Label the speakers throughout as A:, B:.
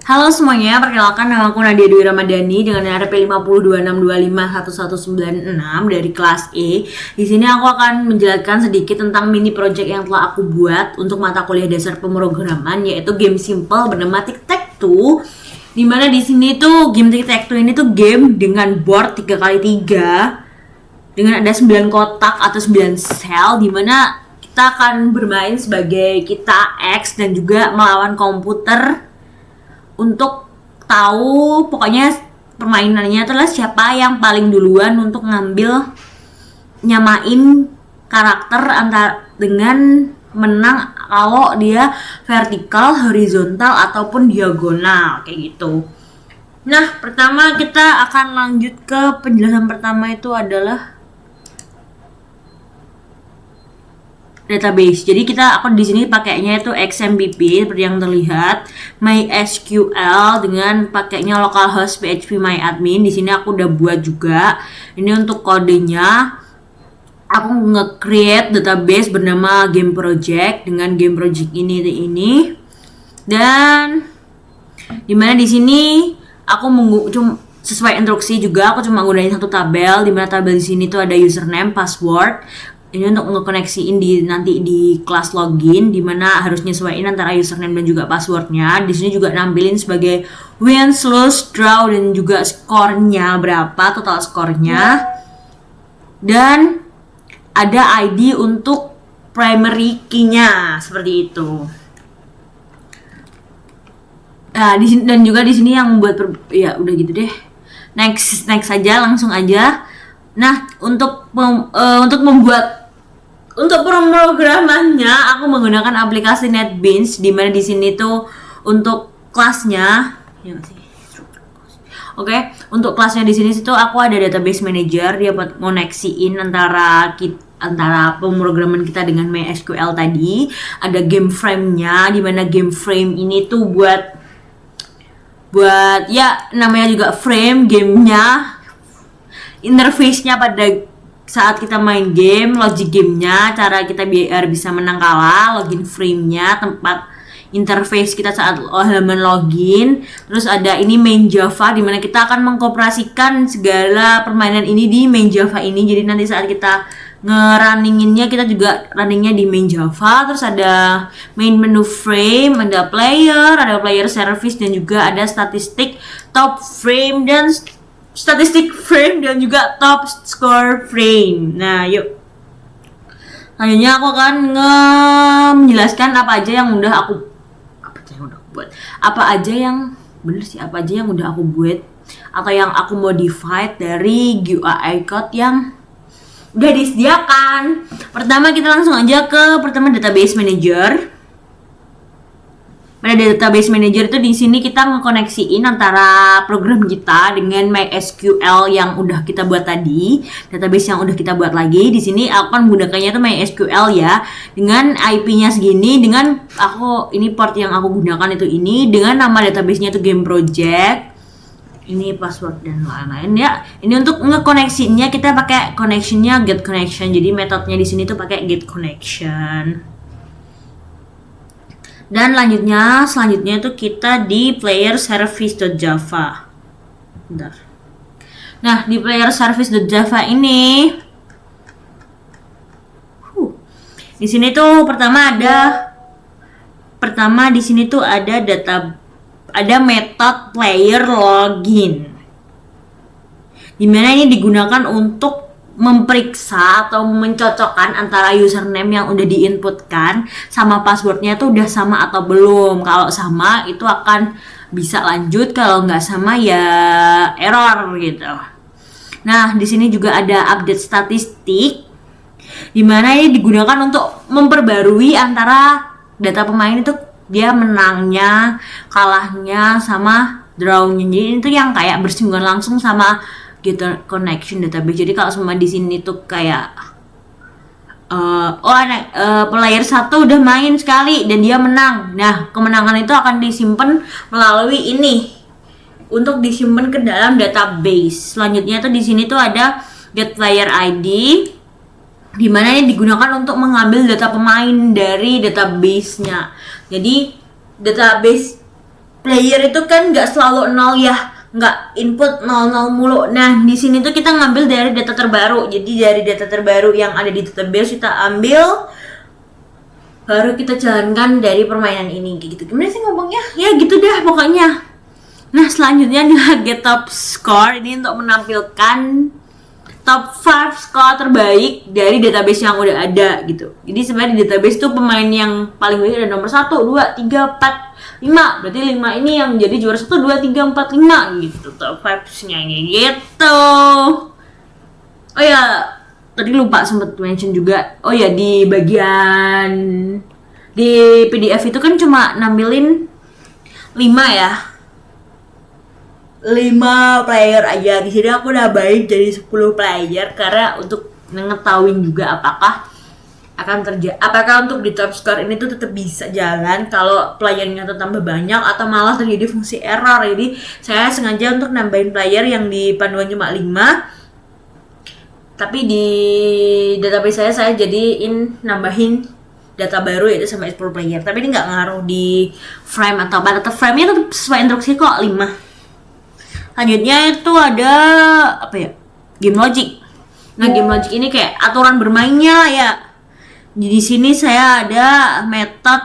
A: Halo semuanya, perkenalkan nama aku Nadia Dwi Ramadhani dengan RP 5026251196 dari kelas E. Di sini aku akan menjelaskan sedikit tentang mini project yang telah aku buat untuk mata kuliah dasar pemrograman, yaitu game simple bernama Tic-Tac-Toe. Dimana di sini tuh game Tic-Tac-Toe ini tuh game dengan board 3x3 dengan ada 9 kotak atau 9 sel, dimana kita akan bermain sebagai kita X dan juga melawan komputer untuk tahu pokoknya permainannya adalah siapa yang paling duluan untuk nyamain karakter antara dengan menang kalau dia vertikal, horizontal ataupun diagonal kayak gitu. Nah, pertama kita akan lanjut ke penjelasan pertama, itu adalah database. Jadi aku di sini pakainya itu XMPP seperti yang terlihat, MySQL dengan pakainya localhost PHP MyAdmin. Di sini aku udah buat juga. Ini untuk kodenya. Aku nge-create database bernama Game Project dengan Game Project ini. Dan dimana di sini aku sesuai instruksi juga, aku cuma gunain satu tabel, dimana tabel di sini tuh ada username, password. Ini untuk ngekoneksiin nanti di kelas login, dimana harus nyesuaiin antara username dan juga passwordnya. Di sini juga nampilin sebagai wins, lose, draw dan juga skornya berapa, total skornya. Dan ada ID untuk primary key-nya seperti itu. Nah, di sini dan juga di sini yang membuat ya udah gitu deh. Next aja, langsung aja. Nah, untuk pemrogramannya aku menggunakan aplikasi NetBeans, di mana di sini tuh untuk kelasnya untuk kelasnya di sini situ aku ada database manager, dia buat koneksiin antara pemrograman kita dengan MySQL tadi. Ada game frame-nya, di mana game frame ini tuh buat ya namanya juga frame gamenya, interface-nya pada saat kita main game, logic gamenya, cara kita biar bisa menang kalah, login frame-nya, tempat interface kita saat halaman login. Terus ada ini main Java, dimana kita akan mengkoperasikan segala permainan ini di main Java ini. Jadi nanti saat kita ngerunninginnya, kita juga runningnya di main Java. Terus ada main menu frame, ada player service, dan juga ada statistik top frame dan statistik frame dan juga top score frame. Nah, yuk. Selanjutnya aku akan menjelaskan apa aja yang udah aku buat. Apa aja yang udah aku buat atau yang aku modify dari GUI code yang udah disediakan. Pertama kita langsung aja ke database manager. Pada database manager itu di sini kita ngekoneksiin antara program kita dengan MySQL yang udah kita buat tadi, database yang udah kita buat lagi. Di sini aku akan menggunakannya itu MySQL ya, dengan IP-nya segini, dengan ini port yang aku gunakan itu ini, dengan nama database-nya itu Game Project. Ini password dan lain-lain ya. Ini untuk ngekoneksinya kita pakai connection-nya get connection. Jadi metodenya di sini tuh pakai get connection. Dan selanjutnya itu kita di player service.java. Bentar. Nah, di player service.java ini di sini tuh pertama di sini tuh ada metode player login. Dimana ini digunakan untuk memeriksa atau mencocokkan antara username yang udah diinputkan sama passwordnya tuh udah sama atau belum. Kalau sama itu akan bisa lanjut, kalau nggak sama ya error gitu. Nah, di sini juga ada update statistik, dimana ini digunakan untuk memperbarui antara data pemain itu dia menangnya, kalahnya, sama drawnya. Jadi itu yang kayak bersinggungan langsung sama get connection database. Jadi kalau semua di sini tuh kayak player 1 udah main sekali dan dia menang. Nah, kemenangan itu akan disimpan melalui ini untuk disimpan ke dalam database. Selanjutnya tuh di sini tuh ada get player ID, di mana ini digunakan untuk mengambil data pemain dari database-nya. Jadi database player itu kan nggak selalu nol ya, nggak input 00 mulu. Nah di sini tuh kita ngambil dari data terbaru. Jadi dari data terbaru yang ada di database kita ambil, baru kita jalankan dari permainan ini kayak gitu. Gimana sih ngomongnya? Ya gitu deh pokoknya. Nah selanjutnya adalah get top score. Ini untuk menampilkan top 5 skor terbaik dari database yang udah ada gitu. Jadi sebenarnya di database tuh pemain yang paling baik ada nomor 1, 2, 3, 4, 5. Berarti 5 ini yang jadi juara 1, 2, 3, 4, 5 gitu. Top 5-nya gitu. Oh ya, tadi lupa sempet mention juga. Oh ya, di bagian di PDF itu kan cuma nampilin 5 ya. 5 player aja. Di sini aku nambahin jadi 10 player karena untuk mengetahui juga apakah untuk di top score ini tuh tetap bisa jalan kalau playernya tuh tambah banyak atau malah terjadi fungsi error. Jadi saya sengaja untuk nambahin player yang di panduan cuma 5. Tapi di database saya jadiin nambahin data baru yaitu sampai 10 player. Tapi ini nggak ngaruh di frame atau apa. Data frame-nya tetap sesuai instruksi kok 5. Selanjutnya itu ada apa ya? Game logic. Nah, game logic ini kayak aturan bermainnya ya. Di sini saya ada metode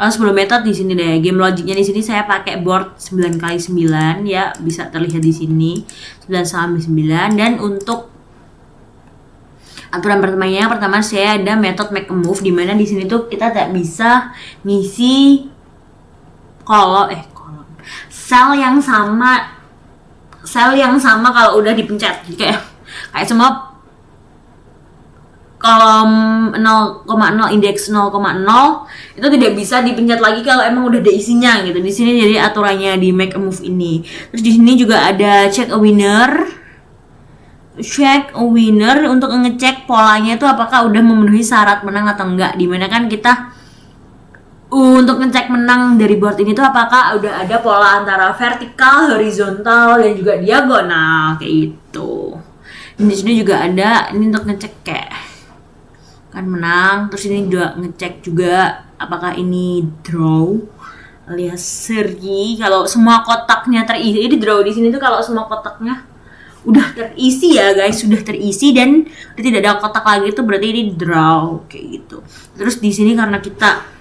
A: 10 metode di sini deh. Game logicnya di sini saya pakai board 9x9 ya, bisa terlihat di sini 9/9. Dan untuk aturan bermainnya pertama saya ada metode make a move, di mana di sini tuh kita tak bisa ngisi sel yang sama kalau udah dipencet. Jadi kayak semua kolom 0,0 indeks 0,0 itu tidak bisa dipencet lagi kalau emang udah ada isinya gitu. Di sini jadi aturannya di make a move ini. Terus di sini juga ada check a winner untuk ngecek polanya itu apakah udah memenuhi syarat menang atau enggak. Dimana kan kita untuk ngecek menang dari board ini tuh apakah udah ada pola antara vertikal, horizontal, dan juga diagonal kayak gitu. Dan di sini juga ada ini untuk ngecek kayak kan menang. Terus ini juga ngecek juga apakah ini draw alias seri. Kalau semua kotaknya terisi, ini draw di sini tuh kalau semua kotaknya udah terisi ya guys, sudah terisi dan udah tidak ada kotak lagi tuh berarti ini draw kayak gitu. Terus di sini karena kita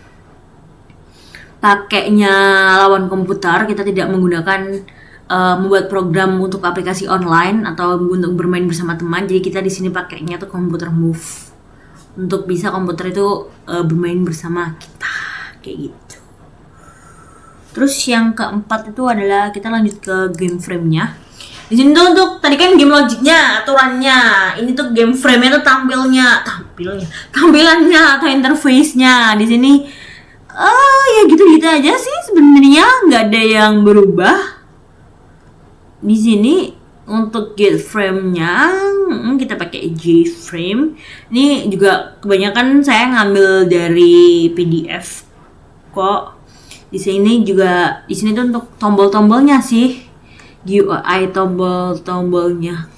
A: pakainya lawan komputer, kita tidak menggunakan membuat program untuk aplikasi online atau untuk bermain bersama teman. Jadi kita di sini pakainya tuh computer move untuk bisa komputer itu bermain bersama kita kayak gitu. Terus yang keempat itu adalah kita lanjut ke game frame-nya. Di sini tuh untuk tadi kan game logiknya, aturannya. Ini tuh game frame-nya tuh tampilannya atau interface-nya. Di sini ya gitu-gitu aja sih sebenarnya, nggak ada yang berubah. Di sini untuk get frame-nya kita pakai J-frame. Ini juga kebanyakan saya ngambil dari PDF kok. Di sini tuh untuk tombol-tombolnya sih. GUI tombol-tombolnya.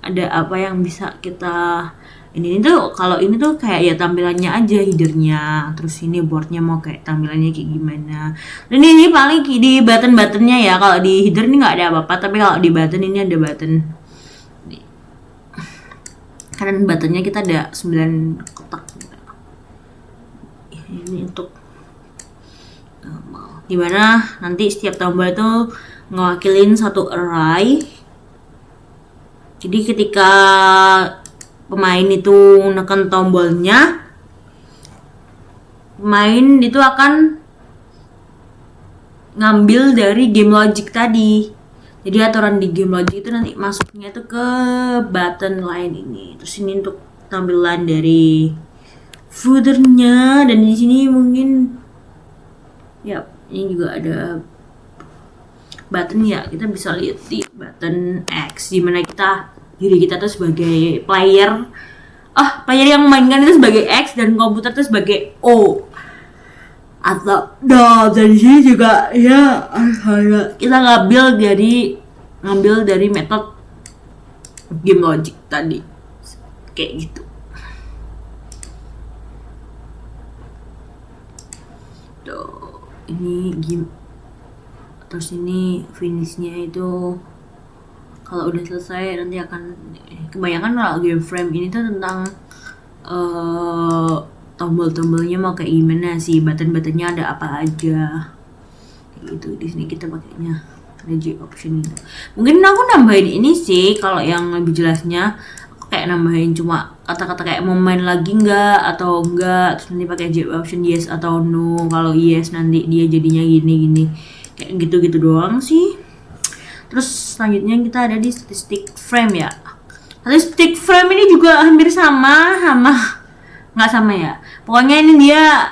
A: Ada apa yang bisa kita ini tuh, kalau ini tuh kayak ya tampilannya aja, headernya, terus ini boardnya mau kayak tampilannya kayak gimana. Dan ini paling di button-buttonnya ya, kalau di header ini nggak ada apa-apa, tapi kalau di button ini ada button. Karena buttonnya kita ada 9 kotak. Ini untuk dimana nanti setiap tombol itu ngewakilin satu array. Jadi ketika pemain itu menekan tombolnya, pemain itu akan ngambil dari game logic tadi. Jadi aturan di game logic itu nanti masuknya itu ke button lain ini. Terus ini untuk tampilan dari footernya, dan di sini mungkin ya ini juga ada button ya. Kita bisa lihat di button X, dimana diri kita tuh sebagai player yang mainkan itu sebagai X dan komputer itu sebagai O. Atau dari sini juga ya kita ngambil dari metode game logic tadi kayak gitu. Tuh. ini game, terus ini finishnya itu kalau udah selesai nanti akan, kebanyakan kalau game frame ini tuh tentang tombol-tombolnya mau kayak gimana sih, button-buttonnya ada apa aja gitu. Di sini kita pakainya ada J option itu. Mungkin aku nambahin ini sih kalau yang lebih jelasnya, aku kayak nambahin cuma kata-kata kayak mau main lagi nggak atau enggak, terus nanti pakai J option yes atau no. Kalau yes nanti dia jadinya gini-gini, kayak gitu-gitu doang sih. Terus selanjutnya kita ada di statistik frame ya. Statistik frame ini juga hampir sama nggak sama ya. Pokoknya ini dia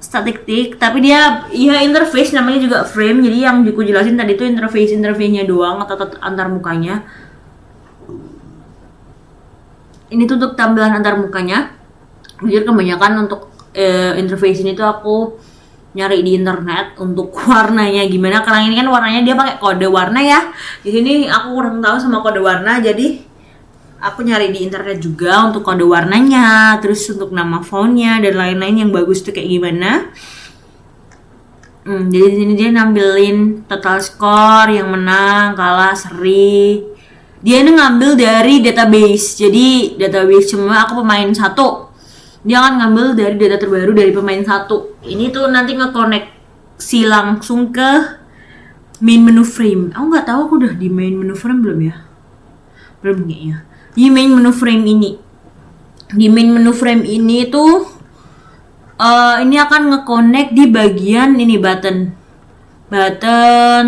A: statistik, tapi dia ya interface namanya juga frame. Jadi yang aku jelasin tadi itu interface-nya doang atau antar mukanya. Ini tuh untuk tampilan antar mukanya. Jadi kebanyakan untuk interface ini tuh aku nyari di internet untuk warnanya gimana, karena ini kan warnanya dia pakai kode warna ya. Di sini aku kurang tahu sama kode warna, jadi aku nyari di internet juga untuk kode warnanya, terus untuk nama fontnya dan lain-lain yang bagus tuh kayak gimana. Jadi di sini dia nampilin total score, yang menang, kalah, seri. Dia ini ngambil dari database, jadi database cuma aku pemain 1. Dia akan ngambil dari data terbaru dari pemain 1. Ini tuh nanti ngekoneksi langsung ke main menu frame. Aku nggak tahu aku udah di main menu frame belum ya? Belum kayaknya. Di main menu frame ini. Di main menu frame ini tuh ini akan ngekonek di bagian ini button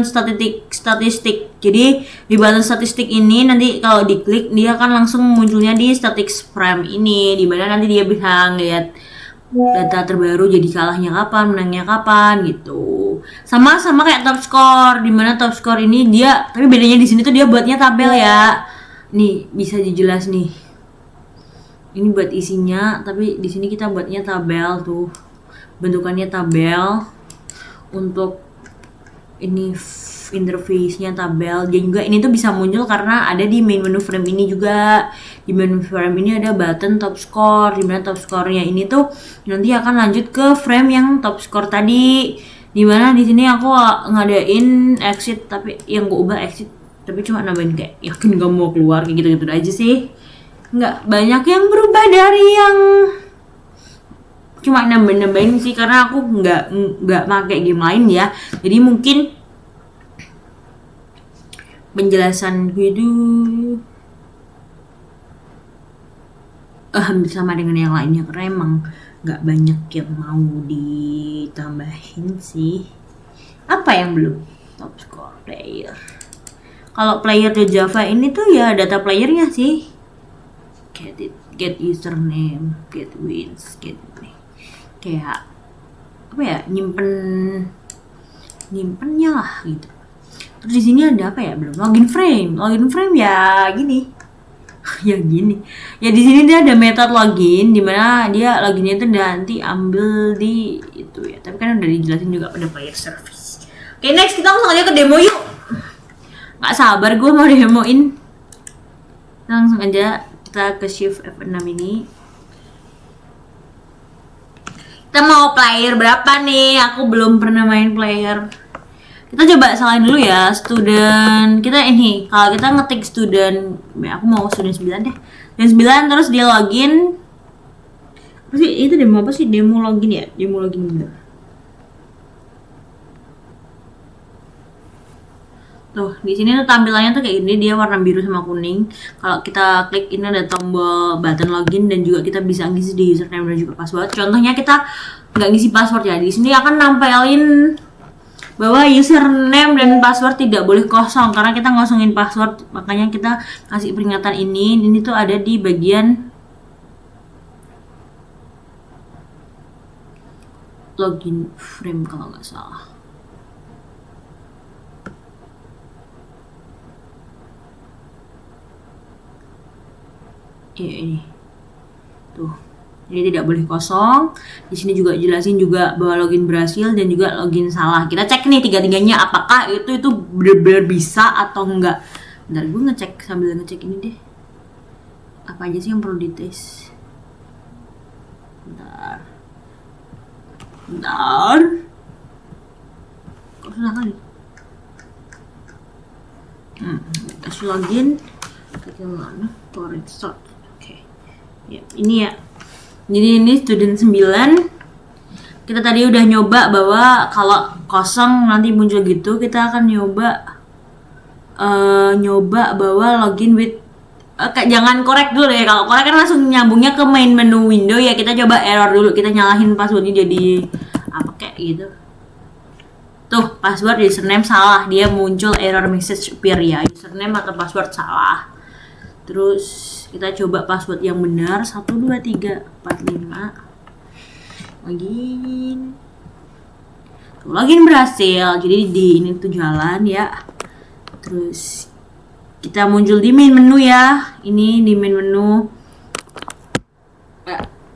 A: statistik. Jadi di button statistik ini nanti kalau diklik dia akan langsung munculnya di statistics frame ini, dimana nanti dia bisa ngeliat data terbaru, jadi kalahnya kapan, menangnya kapan gitu. Sama kayak top score, dimana top score ini dia, tapi bedanya di sini tuh dia buatnya tabel ya. Nih bisa dijelas nih. Ini buat isinya, tapi di sini kita buatnya tabel tuh. Bentukannya tabel. Untuk ini interface-nya tabel. Dan juga ini tuh bisa muncul karena ada di main menu frame ini juga. Di menu frame ini ada button top score, di mana top score-nya ini tuh nanti akan lanjut ke frame yang top score tadi. Dimana di sini aku ngadain exit, tapi yang gue ubah exit, tapi cuma nambahin kayak yakin gak mau keluar, kayak gitu-gitu aja sih. Nggak banyak yang berubah dari yang cuma nambahin sih, karena aku nggak pakai game lain ya. Jadi mungkin penjelasan gue itu hampir sama dengan yang lainnya, karena emang nggak banyak yang mau ditambahin sih. Apa yang belum? Top score player. Kalau player di Java ini tuh ya data playernya sih. Get username, get wins, get ini. Kayak apa ya, nyimpennya lah gitu. Terus di sini ada apa ya, belum login frame ya gini. Ya gini. Ya di sini dia ada method login, dimana dia loginnya itu nanti ambil di itu ya. Tapi kan udah dijelasin juga pada player service. Oke, next kita langsung aja ke demo yuk. Nggak sabar gue mau demoin. Langsung aja kita ke shift F6 ini. Kita mau player berapa nih? Aku belum pernah main player. Kita coba salin dulu ya, student. Kita ini, kalau kita ngetik student, aku mau student 9 deh. Student 9 terus dia login. Apa sih? Itu demo apa sih? Demo login ya? Demo login bener. Tuh, di sini tuh tampilannya tuh kayak gini, dia warna biru sama kuning. Kalau kita klik ini ada tombol button login dan juga kita bisa ngisi di username dan juga password. Contohnya kita nggak ngisi password ya. Di sini akan nampilin bahwa username dan password tidak boleh kosong karena kita ngosongin password. Makanya kita kasih peringatan ini. Ini tuh ada di bagian login frame kalau nggak salah. Ini tuh, jadi tidak boleh kosong. Di sini juga jelasin juga bahwa login berhasil dan juga login salah. Kita cek nih tiga-tiganya apakah itu benar-benar bisa atau enggak. Bentar, gue ngecek sambil ngecek ini deh, apa aja sih yang perlu dites. Bentar, Bentar. Kok susah kali? Kasih login. Kita mana? Torrent start. Oke. Ya, ini ya. Jadi ini student 9. Kita tadi udah nyoba bahwa kalau kosong nanti muncul gitu, kita akan nyoba bahwa login with jangan korek dulu ya. Kalau korek kan langsung nyambungnya ke main menu window ya. Kita coba error dulu. Kita nyalahin passwordnya jadi apa kayak gitu. Tuh, password username salah. Dia muncul error message appear ya. Username atau password salah. Terus kita coba password yang benar. 1 2 3 4 5. Login. Tuh, login berhasil. Jadi ini tuh jalan ya. Terus kita muncul di main menu ya. Ini di main menu.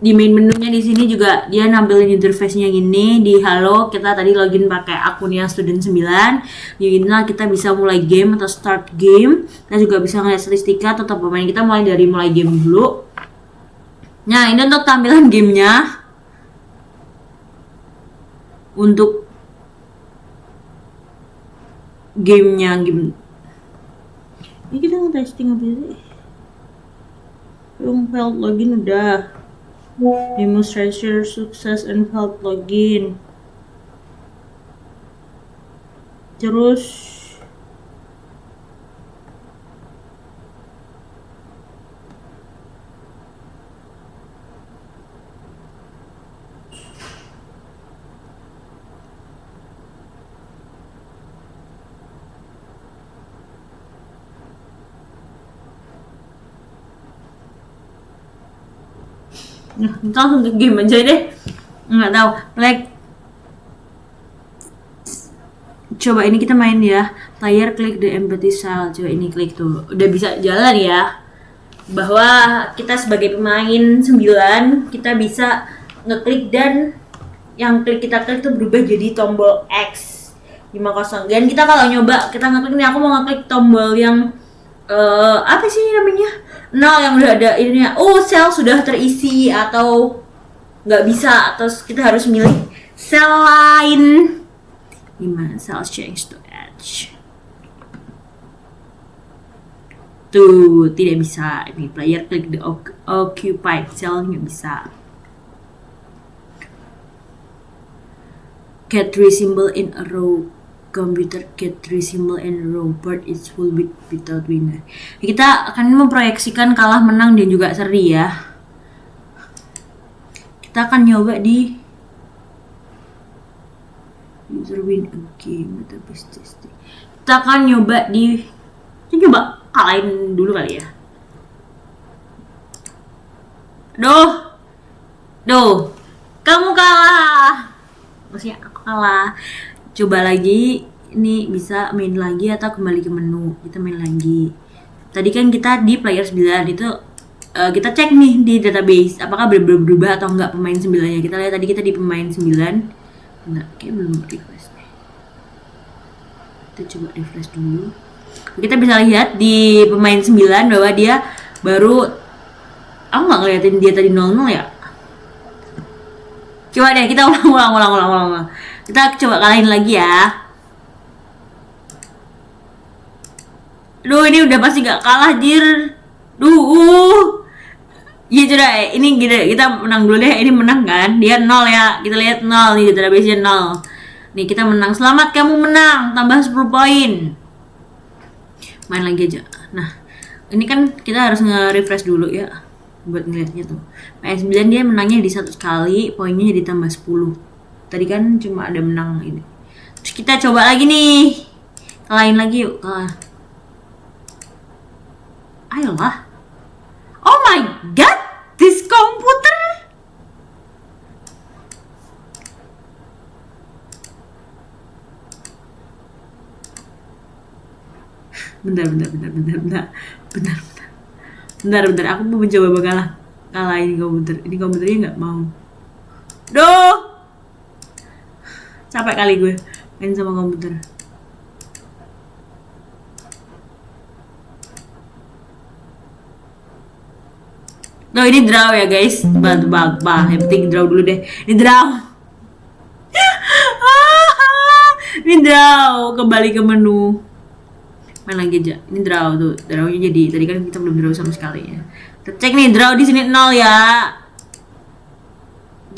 A: Di main menunya di sini juga dia nampilin interface-nya gini. Di halo kita tadi login pakai akunnya student 9. Di inilah kita bisa mulai game atau start game. Kita juga bisa ngeliat statistika atau pemain kita mulai game dulu. Nah, ini untuk tampilan gamenya. Untuk gamenya game. Ini kita nge-testing apa sih? Yang failed login udah. Demonstration sukses and failed login. Terus nah, kita langsung ke game aja deh. Nggak tahu. Coba ini kita main ya. Player klik the empty cell. Coba ini klik tuh. Udah bisa jalan ya. Bahwa kita sebagai pemain 9 kita bisa ngeklik dan yang kita klik tuh berubah jadi tombol X 50. Dan kita kalau nyoba kita ngeklik nih, aku mau ngeklik tombol yang apa sih namanya? Yang udah ada ini ya. Oh, sel sudah terisi atau nggak bisa, atau kita harus milih sel lain. Gimana? Cell change to edge. Tuh, tidak bisa. Ini player klik the occupied cell, nggak bisa. Get 3 symbol in a row. Computer get 3 symbol in a row. Bird is full without winner. Kita akan memproyeksikan kalah menang dan juga seri ya. Kita akan nyoba di user win a game atau business. Kita akan nyoba di coba kalahin dulu kali ya. Duh, kamu kalah. Maksudnya aku kalah. Coba lagi, ini bisa main lagi atau kembali ke menu. Kita main lagi. Tadi kan kita di player 9 itu kita cek nih di database apakah berubah atau enggak pemain 9-nya. Kita lihat tadi kita di pemain 9. Enggak, kayak belum refresh nih. Kita coba refresh dulu. Kita bisa lihat di pemain 9 bahwa dia baru, aku nggak ngeliatin dia tadi 0-0 ya. Coba deh kita ulang. Kita coba kalahin lagi ya. Duh, ini udah pasti gak kalah, jir. Iya sudah, ini kita menang dulu deh. Ini menang kan? Dia 0 ya. Kita lihat 0 nih, database-nya 0. Nih kita menang. Selamat kamu menang. Tambah 10 poin. Main lagi aja. Nah, ini kan kita harus nge-refresh dulu ya buat ngeliatnya tuh. PS9 dia menangnya di 1 kali, poinnya jadi tambah 10. Tadi kan cuma ada menang ini. Terus kita coba lagi nih. Kalahin lagi yuk. Ayolah. Oh my god, this computer. Bentar. Aku mau mencoba kalahin komputer. Ini komputernya nggak mau. Duh. Capek kali gue main sama komputer. Ini draw ya guys. Yang penting draw dulu deh. Ini draw. Ini draw, kembali ke menu. Main lagi aja. Ini draw tuh, drawnya jadi. Tadi kan kita belum draw sama sekali ya. Kita cek nih draw di sini 0 ya.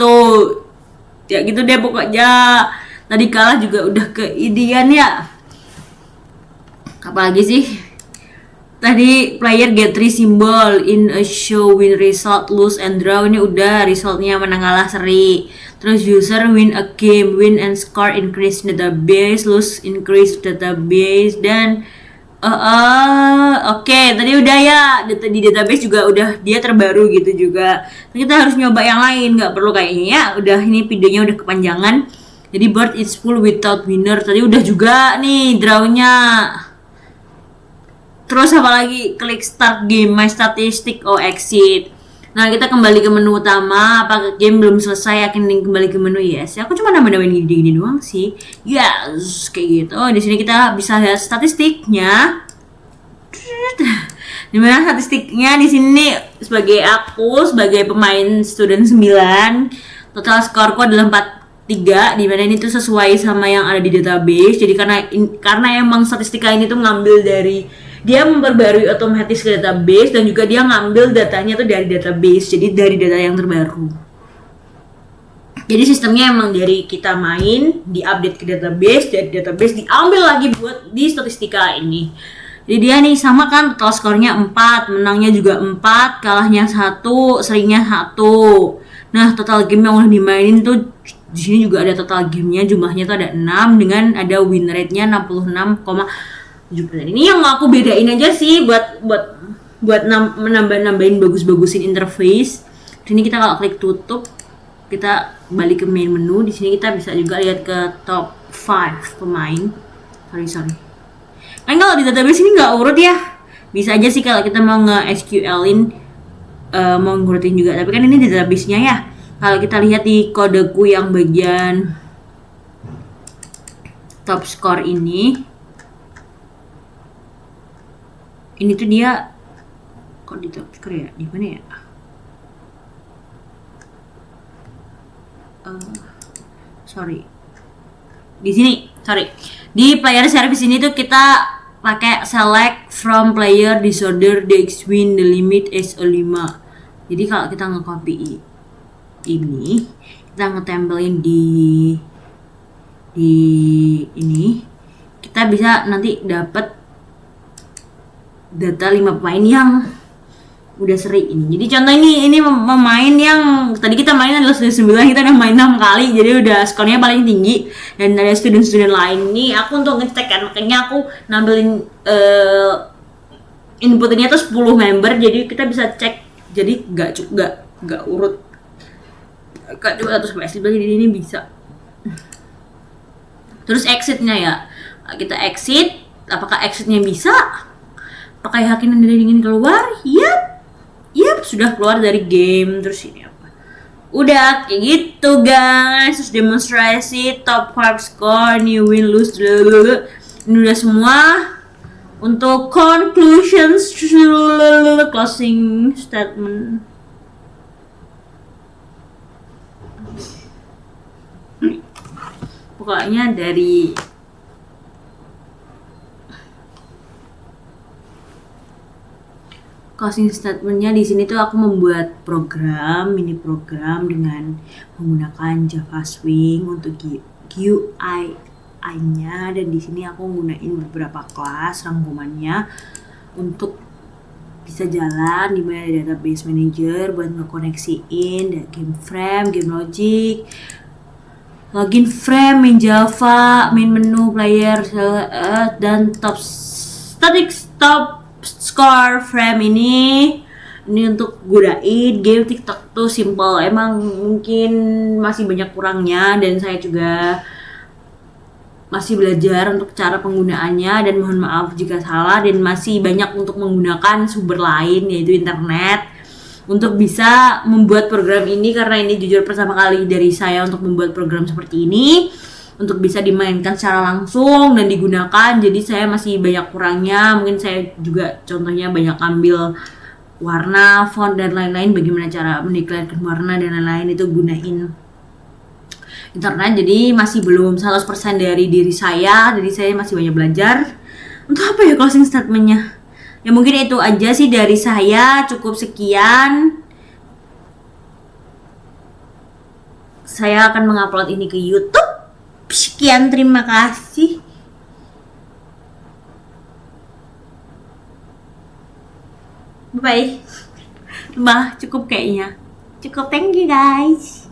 A: Tuh. Ya gitu deh pokoknya. Tadi kalah juga udah keidian ya. Apalagi sih? Tadi player get 3 symbol in a show, win result, lose and draw. Ini udah resultnya menang kalah seri. Terus user win a game, win and score increase database, lose increase database, dan oke, tadi udah ya. Di database juga udah dia terbaru gitu juga. Tapi kita harus nyoba yang lain, nggak perlu kayaknya ya. Udah, ini videonya udah kepanjangan. Jadi board is full without winner. Tadi udah juga nih drawnya. Terus apa lagi? Klik start game, my statistic, exit. Nah, kita kembali ke menu utama. Apa game belum selesai? Akan kembali ke menu yes. Aku cuma nambah-nambahin gini doang sih. Yes, kayak gitu. Di sini kita bisa lihat statistiknya. Dimana statistiknya di sini sebagai pemain student 9, total skorku adalah 43, dimana ini tuh sesuai sama yang ada di database. Jadi karena emang statistika ini tuh ngambil dari, dia memperbarui otomatis ke database, dan juga dia ngambil datanya tuh dari database, jadi dari data yang terbaru. Jadi sistemnya emang dari kita main, diupdate ke database, dari database diambil lagi buat di statistika ini. Jadi dia nih sama kan, total skornya 4, menangnya juga 4, kalahnya 1, serinya 1. Nah, total game yang udah dimainin tuh di sini juga ada total gamenya, jumlahnya tuh ada 6 dengan ada win rate-nya 66,7%. Ini yang aku bedain aja sih buat menambah-nambahin bagusin interface. Di sini kita kalau klik tutup, kita balik ke main menu. Di sini kita bisa juga lihat ke top 5 pemain. Sorry. Kan kalau di database ini nggak urut ya. Bisa aja sih kalau kita mau nge-SQL-in mau ngurutin juga. Tapi kan ini di database-nya ya. Kalau kita lihat di kodeku yang bagian top score ini tuh dia kok di top score ya? Di mana ya? Di sini, di player service ini tuh kita pakai select from player disorder dex win the limit is 5. Jadi kalau kita nge-copy ini, kita ngetempelin di ini, kita bisa nanti dapat data 5 pemain yang udah seri ini. Jadi contoh ini pemain yang tadi kita main adalah student 9, kita udah main 6 kali, jadi udah skornya paling tinggi. Dan ada student lain nih, aku untuk ngecek kan, makanya aku nampilin inputnya tuh 10 member, jadi kita bisa cek. Jadi nggak urut. Kak, coba 1 sampai 11, jadi ini bisa. Terus exitnya ya, kita exit. Apakah exitnya bisa? Pakai hakin yang ingin keluar? Yap, sudah keluar dari game. Terus ini apa? Udah kayak gitu guys. Terus demonstrasi top 5 score, new win lose. Ini udah semua. Untuk conclusions, closing statement. Pokoknya dari closing statementnya di sini tuh aku membuat mini program dengan menggunakan Java Swing untuk GUI-nya, dan di sini aku menggunakan beberapa kelas rangkumannya untuk bisa jalan di mana ada database manager buat ngekoneksiin game frame, game logic, login frame, main Java, main menu player, dan top score frame ini untuk gunain game TikTok tuh simple. Emang mungkin masih banyak kurangnya, dan saya juga masih belajar untuk cara penggunaannya, dan mohon maaf jika salah, dan masih banyak untuk menggunakan sumber lain yaitu internet untuk bisa membuat program ini, karena ini jujur pertama kali dari saya untuk membuat program seperti ini untuk bisa dimainkan secara langsung dan digunakan. Jadi saya masih banyak kurangnya. Mungkin saya juga contohnya banyak ambil warna, font dan lain-lain, bagaimana cara mendeklarasikan warna dan lain-lain, itu gunain internet, jadi masih belum 100% dari diri saya, jadi saya masih banyak belajar. Untuk apa ya closing statementnya? Ya mungkin itu aja sih dari saya, cukup sekian. Saya akan mengupload ini ke YouTube. Sekian, terima kasih. Bye. Cukup kayaknya. Cukup, thank you guys.